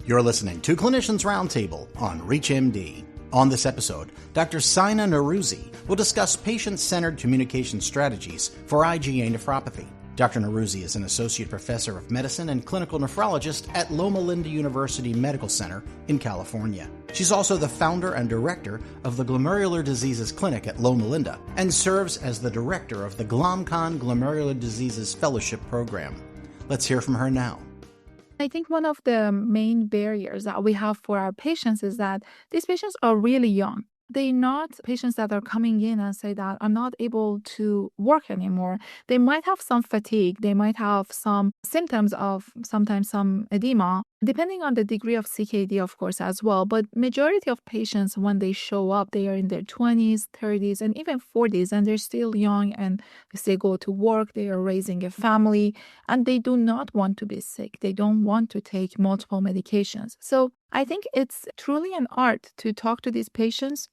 You're listening to Clinicians Roundtable on ReachMD. On this episode, Dr. Sayna Norouzi will discuss patient-centered communication strategies for IgA nephropathy. Dr. Norouzi is an associate professor of medicine and clinical nephrologist at Loma Linda University Medical Center in California. She's also the founder and director of the Glomerular Diseases Clinic at Loma Linda and serves as the director of the GlomCon Glomerular Diseases Fellowship Program. Let's hear from her now. I think one of the main barriers that we have for our patients is that these patients are really young. They're not patients that are coming in and say that I'm not able to work anymore. They might have some fatigue. They might have some symptoms of sometimes some edema, depending on the degree of CKD, of course, as well. But majority of patients, when they show up, they are in their 20s, 30s, and even 40s, and they're still young and they go to work, they are raising a family, and they do not want to be sick. They don't want to take multiple medications. So I think it's truly an art to talk to these patients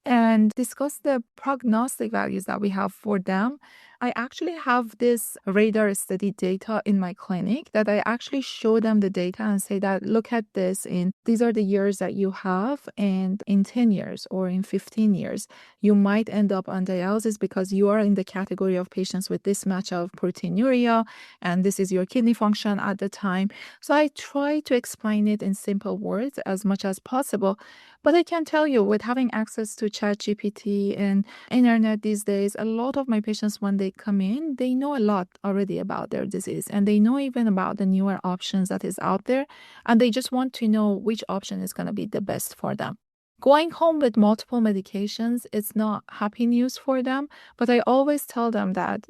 and discuss the prognostic values that we have for them. I actually have this radar study data in my clinic that I actually show them the data and say that, look at this, these are the years that you have, and in 10 years or in 15 years, you might end up on dialysis because you are in the category of patients with this much of proteinuria, and this is your kidney function at the time. So I try to explain it in simple words as much as possible. But I can tell you, with having access to ChatGPT and internet these days, a lot of my patients, when they come in, they know a lot already about their disease, and they know even about the newer options that is out there, and they just want to know which option is going to be the best for them. Going home with multiple medications, it's not happy news for them, but I always tell them that,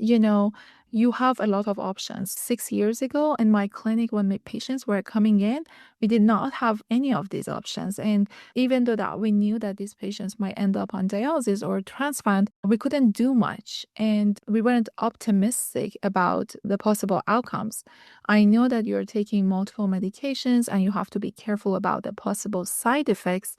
you have a lot of options. 6 years ago in my clinic, when my patients were coming in, we did not have any of these options. And even though that we knew that these patients might end up on dialysis or transplant, we couldn't do much. And we weren't optimistic about the possible outcomes. I know that you're taking multiple medications and you have to be careful about the possible side effects.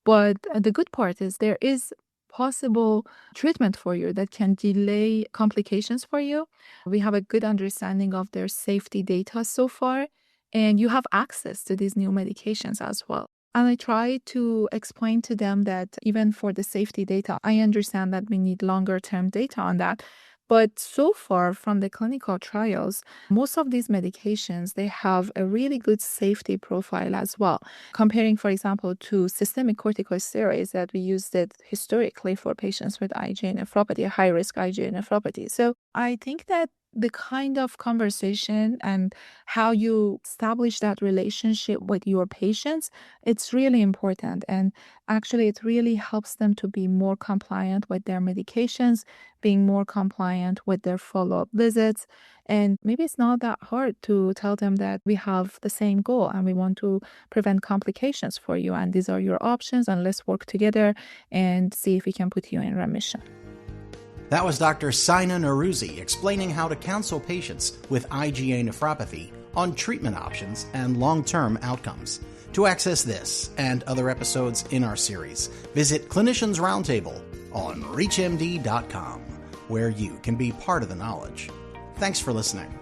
But the good part is there is possible treatment for you that can delay complications for you. We have a good understanding of their safety data so far, and you have access to these new medications as well. And I try to explain to them that even for the safety data, I understand that we need longer term data on that. But so far from the clinical trials, most of these medications, they have a really good safety profile as well. Comparing, for example, to systemic corticosteroids that we used it historically for patients with IgA nephropathy, high-risk IgA nephropathy. So I think that the kind of conversation and how you establish that relationship with your patients, it's really important. And actually, it really helps them to be more compliant with their medications, being more compliant with their follow-up visits. And maybe it's not that hard to tell them that we have the same goal and we want to prevent complications for you. And these are your options, and let's work together and see if we can put you in remission. That was Dr. Sayna Norouzi explaining how to counsel patients with IgA nephropathy on treatment options and long-term outcomes. To access this and other episodes in our series, visit Clinicians Roundtable on ReachMD.com, where you can be part of the knowledge. Thanks for listening.